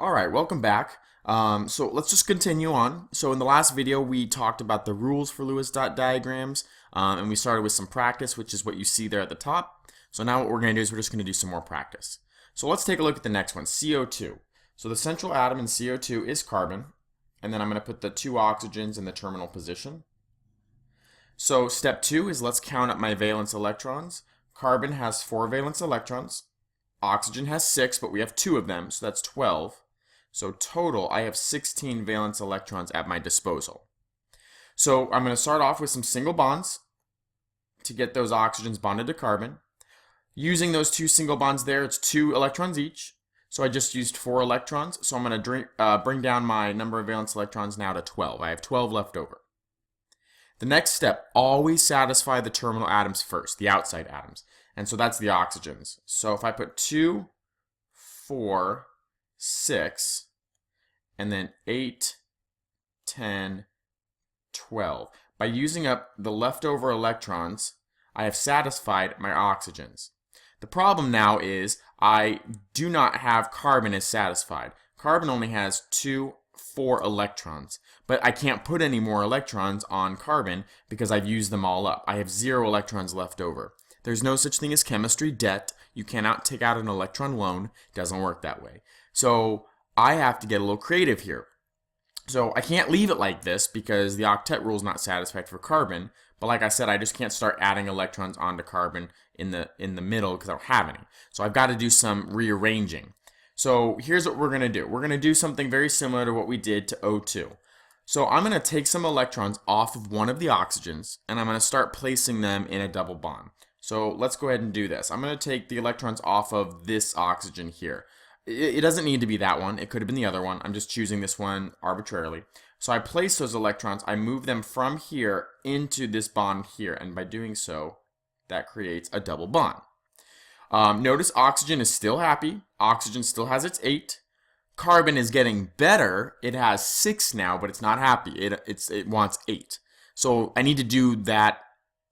All right, welcome back. So let's just continue on. So in the last video, we talked about the rules for Lewis dot diagrams, and we started with some practice, which is what you see there at the top. So now what we're going to do is we're just going to do some more practice. So let's take a look at the next one, CO2. So the central atom in CO2 is carbon, and then I'm going to put the two oxygens in the terminal position. So step 2 is let's count up my valence electrons. Carbon has 4 valence electrons. Oxygen has 6, but we have 2 of them, so that's 12. So total, I have 16 valence electrons at my disposal. So I'm going to start off with some single bonds to get those oxygens bonded to carbon. Using those 2 single bonds there, it's 2 electrons each. So I just used 4 electrons. So I'm going to bring down my number of valence electrons now to 12. I have 12 left over. The next step, always satisfy the terminal atoms first, the outside atoms. And so that's the oxygens. So if I put 2, 4, 6, and then 8, 10, 12. By using up the leftover electrons, I have satisfied my oxygens. The problem now is I do not have carbon as satisfied. Carbon only has 2, 4 electrons, but I can't put any more electrons on carbon because I've used them all up. I have 0 electrons left over. There's no such thing as chemistry debt. You cannot take out an electron loan. It doesn't work that way. So I have to get a little creative here. So I can't leave it like this because the octet rule is not satisfied for carbon. But like I said, I just can't start adding electrons onto carbon in the middle because I don't have any. So I've got to do some rearranging. So here's what we're going to do. We're going to do something very similar to what we did to O2. So I'm going to take some electrons off of one of the oxygens and I'm going to start placing them in a double bond. So let's go ahead and do this. I'm going to take the electrons off of this oxygen here. It doesn't need to be that one. It could have been the other one. I'm just choosing this one arbitrarily. So I place those electrons. I move them from here into this bond here. And by doing so, that creates a double bond. Notice oxygen is still happy. Oxygen still has its 8. Carbon is getting better. It has 6 now, but it's not happy. It wants 8. So I need to do that.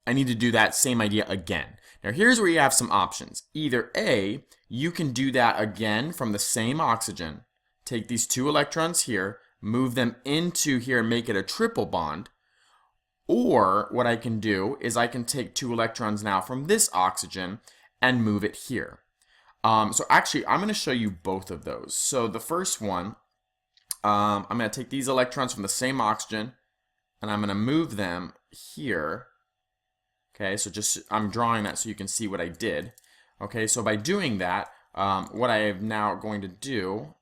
I need to do that same idea again. Now here's where you have some options. Either A, you can do that again from the same oxygen. Take these 2 electrons here, move them into here and make it a triple bond. Or what I can do is I can take 2 electrons now from this oxygen and move it here. So actually, I'm going to show you both of those. So the first one, I'm going to take these electrons from the same oxygen and I'm going to move them here. Okay, so I'm drawing that so you can see what I did. Okay, so by doing that, what I am now going to do,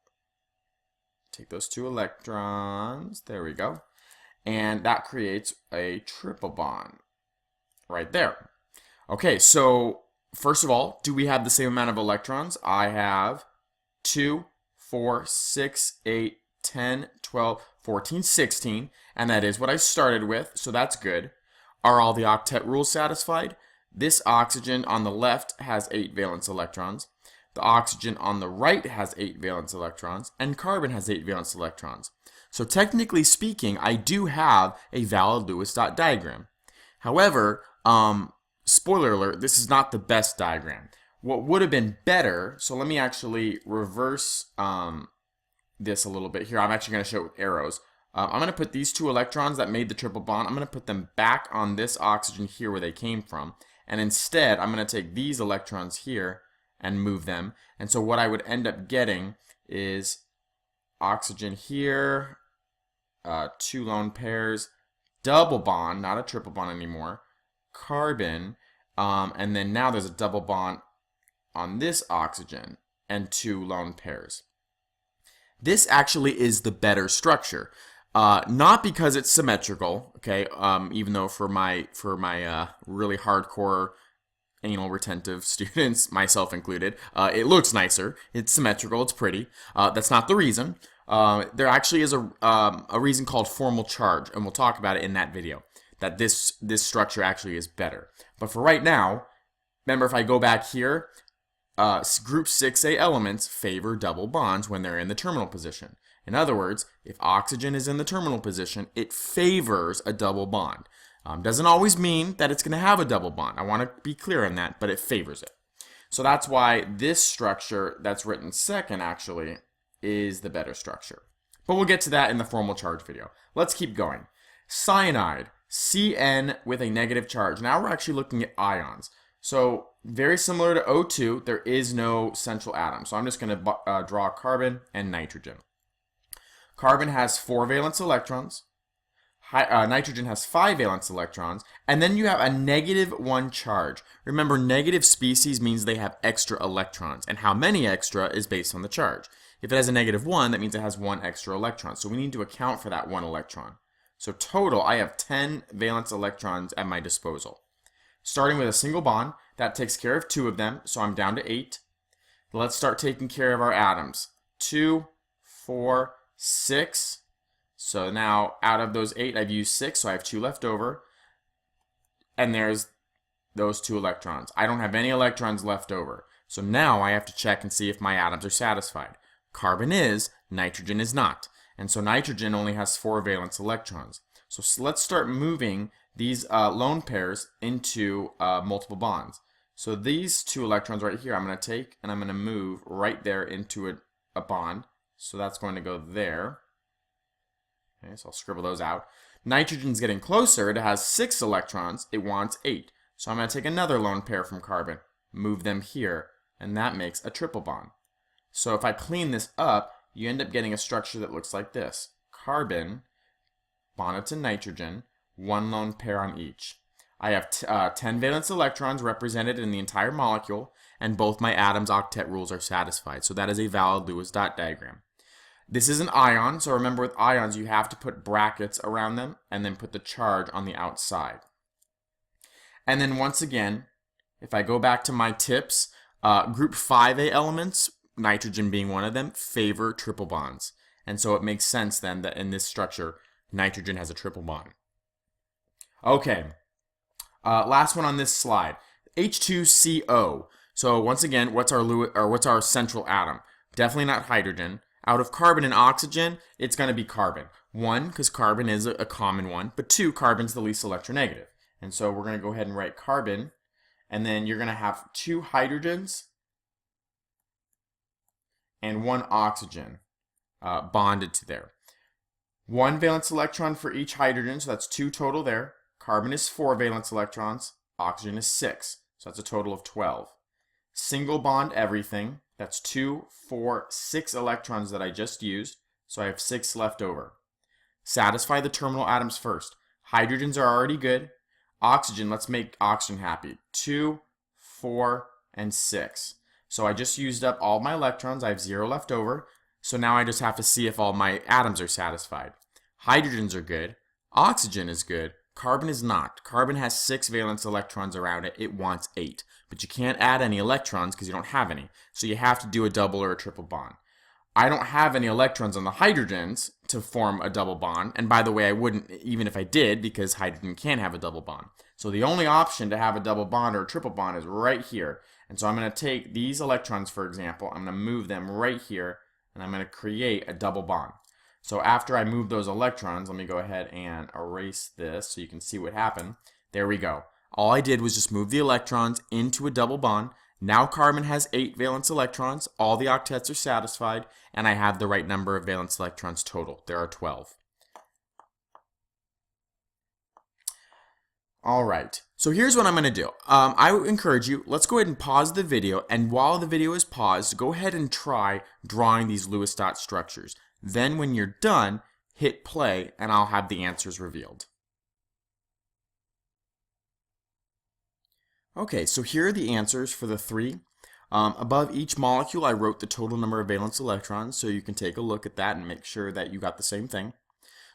take those 2 electrons, there we go, and that creates a triple bond right there. Okay, so first of all, do we have the same amount of electrons? I have 2, 4, 6, 8, 10, 12, 14, 16, and that is what I started with, so that's good. Are all the octet rules satisfied? This oxygen on the left has 8 valence electrons. The oxygen on the right has 8 valence electrons. And carbon has 8 valence electrons. So technically speaking, I do have a valid Lewis dot diagram. However, spoiler alert, this is not the best diagram. What would have been better, so let me actually reverse this a little bit here. I'm actually going to show it with arrows. I'm going to put these 2 electrons that made the triple bond, I'm going to put them back on this oxygen here where they came from. And instead, I'm going to take these electrons here and move them. And so what I would end up getting is oxygen here, 2 lone pairs, double bond, not a triple bond anymore, carbon, and then now there's a double bond on this oxygen and 2 lone pairs. This actually is the better structure. Not because it's symmetrical, okay, even though for my really hardcore anal retentive students, myself included, it looks nicer, it's symmetrical, it's pretty. That's not the reason. There actually is a reason called formal charge, and we'll talk about it in that video, that this structure actually is better. But for right now, remember if I go back here, group 6A elements favor double bonds when they're in the terminal position. In other words, if oxygen is in the terminal position, it favors a double bond. Doesn't always mean that it's going to have a double bond. I want to be clear on that, but it favors it. So that's why this structure that's written second actually is the better structure. But we'll get to that in the formal charge video. Let's keep going. Cyanide, Cn with a negative charge. Now we're actually looking at ions. So very similar to O2, there is no central atom. So I'm just going to draw carbon and nitrogen. Carbon has 4 valence electrons. Nitrogen has 5 valence electrons, and then you have a -1 charge. Remember, negative species means they have extra electrons, and how many extra is based on the charge. If it has a -1, that means it has 1 extra electron, so we need to account for that 1 electron. So total, I have 10 valence electrons at my disposal. Starting with a single bond, that takes care of 2 of them, so I'm down to 8. Let's start taking care of our atoms. 2, 4, 6. So now, out of those 8, I've used 6, so I have 2 left over. And there's those 2 electrons. I don't have any electrons left over. So now I have to check and see if my atoms are satisfied. Carbon is, nitrogen is not. And so nitrogen only has 4 valence electrons. So let's start moving these lone pairs into multiple bonds. So these 2 electrons right here, I'm going to take and I'm going to move right there into a bond. So that's going to go there. Okay, so I'll scribble those out. Nitrogen's getting closer. It has 6 electrons. It wants 8. So I'm going to take another lone pair from carbon, move them here, and that makes a triple bond. So if I clean this up, you end up getting a structure that looks like this. Carbon bonded to nitrogen, 1 lone pair on each. I have 10 valence electrons represented in the entire molecule, and both my atoms' octet rules are satisfied. So that is a valid Lewis dot diagram. This is an ion, so remember with ions you have to put brackets around them and then put the charge on the outside. And then once again, if I go back to my tips, group 5A elements, nitrogen being one of them, favor triple bonds. And so it makes sense then that in this structure, nitrogen has a triple bond. Okay, last one on this slide, H2CO. So once again, what's our central atom? Definitely not hydrogen. Out of carbon and oxygen, it's going to be carbon. 1, because carbon is a common one, but 2, carbon's the least electronegative. And so we're going to go ahead and write carbon, and then you're going to have 2 hydrogens and 1 oxygen bonded to there. 1 valence electron for each hydrogen, so that's 2 total there. Carbon is 4 valence electrons, oxygen is 6, so that's a total of 12. Single bond everything. That's 2, 4, 6 electrons that I just used, so I have 6 left over. Satisfy the terminal atoms first. Hydrogens are already good. Oxygen, let's make oxygen happy. 2, 4, and 6. So I just used up all my electrons. I have 0 left over. So now I just have to see if all my atoms are satisfied. Hydrogens are good. Oxygen is good. Carbon is not. Carbon has 6 valence electrons around it. It wants 8. But you can't add any electrons because you don't have any. So you have to do a double or a triple bond. I don't have any electrons on the hydrogens to form a double bond. And by the way, I wouldn't even if I did because hydrogen can have a double bond. So the only option to have a double bond or a triple bond is right here. And so I'm going to take these electrons, for example. I'm going to move them right here. And I'm going to create a double bond. So after I move those electrons, let me go ahead and erase this so you can see what happened. There we go. All I did was just move the electrons into a double bond. Now carbon has 8 valence electrons. All the octets are satisfied. And I have the right number of valence electrons total. There are 12. All right. So here's what I'm going to do. I would encourage you, let's go ahead and pause the video. And while the video is paused, go ahead and try drawing these Lewis dot structures. Then when you're done, hit play and I'll have the answers revealed. Okay, so here are the answers for the 3. Above each molecule, I wrote the total number of valence electrons, so you can take a look at that and make sure that you got the same thing.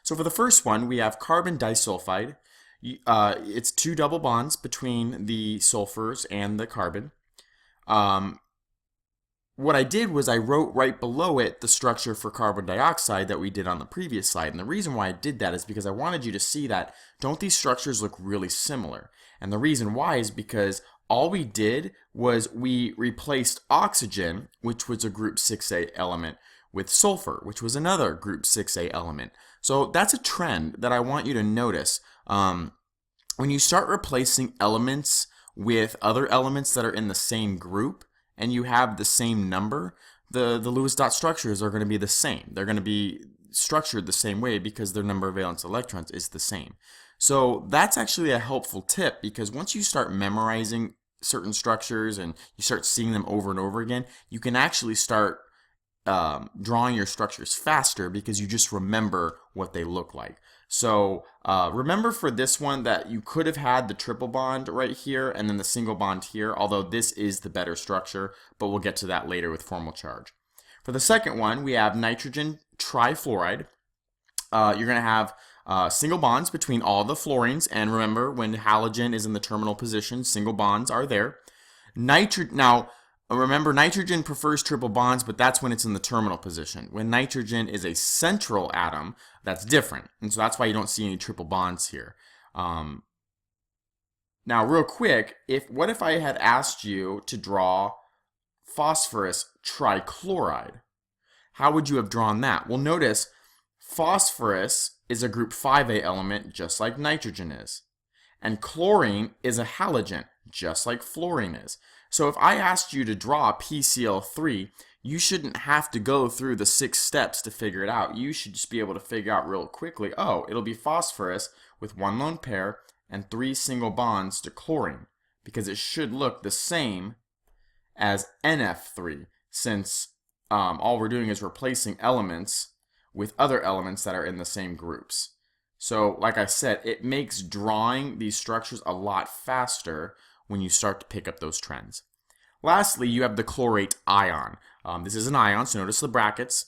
So for the first one, we have carbon disulfide. It's 2 double bonds between the sulfurs and the carbon. What I did was I wrote right below it the structure for carbon dioxide that we did on the previous slide. And the reason why I did that is because I wanted you to see that don't these structures look really similar? And the reason why is because all we did was we replaced oxygen, which was a group 6A element, with sulfur, which was another group 6A element. So that's a trend that I want you to notice. When you start replacing elements with other elements that are in the same group, and you have the same number, the Lewis dot structures are going to be the same. They're going to be structured the same way because their number of valence electrons is the same. So that's actually a helpful tip, because once you start memorizing certain structures and you start seeing them over and over again, you can actually start drawing your structures faster because you just remember what they look like. So remember for this one that you could have had the triple bond right here and then the single bond here, although this is the better structure, but we'll get to that later with formal charge. For the second one, we have nitrogen trifluoride. You're going to have single bonds between all the fluorines, and remember, when halogen is in the terminal position, single bonds are there. Now, remember, nitrogen prefers triple bonds, but that's when it's in the terminal position. When nitrogen is a central atom, that's different, and so that's why you don't see any triple bonds here. Now, real quick, what if I had asked you to draw phosphorus trichloride? How would you have drawn that? Well, notice phosphorus is a group 5A element, just like nitrogen is. And chlorine is a halogen, just like fluorine is. So if I asked you to draw PCl3, you shouldn't have to go through the 6 steps to figure it out. You should just be able to figure out real quickly, oh, it'll be phosphorus with 1 lone pair and 3 single bonds to chlorine, because it should look the same as NF3, since all we're doing is replacing elements with other elements that are in the same groups. So, like I said, it makes drawing these structures a lot faster when you start to pick up those trends. Lastly, you have the chlorate ion. This is an ion, so notice the brackets.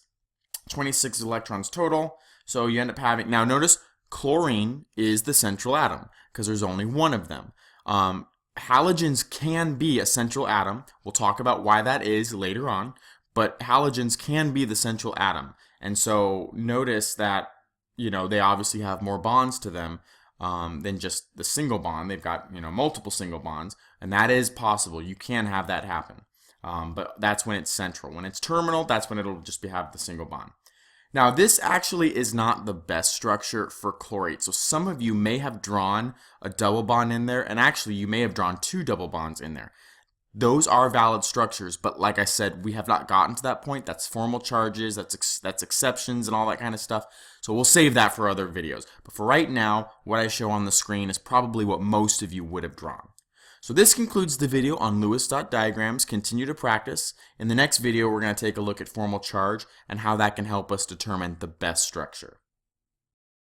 26 electrons total. So you end up having, now notice chlorine is the central atom because there's only one of them. Halogens can be a central atom. We'll talk about why that is later on. But halogens can be the central atom. And so notice that, they obviously have more bonds to them than just the single bond. They've got, multiple single bonds. And that is possible. You can have that happen. But that's when it's central. When it's terminal, that's when it'll just have the single bond. Now, this actually is not the best structure for chlorate. So some of you may have drawn a double bond in there, and actually you may have drawn 2 double bonds in there. Those are valid structures, but like I said, we have not gotten to that point. That's formal charges, that's exceptions and all that kind of stuff. So we'll save that for other videos. But for right now, what I show on the screen is probably what most of you would have drawn. So this concludes the video on Lewis dot diagrams. Continue to practice. In the next video, we're going to take a look at formal charge and how that can help us determine the best structure.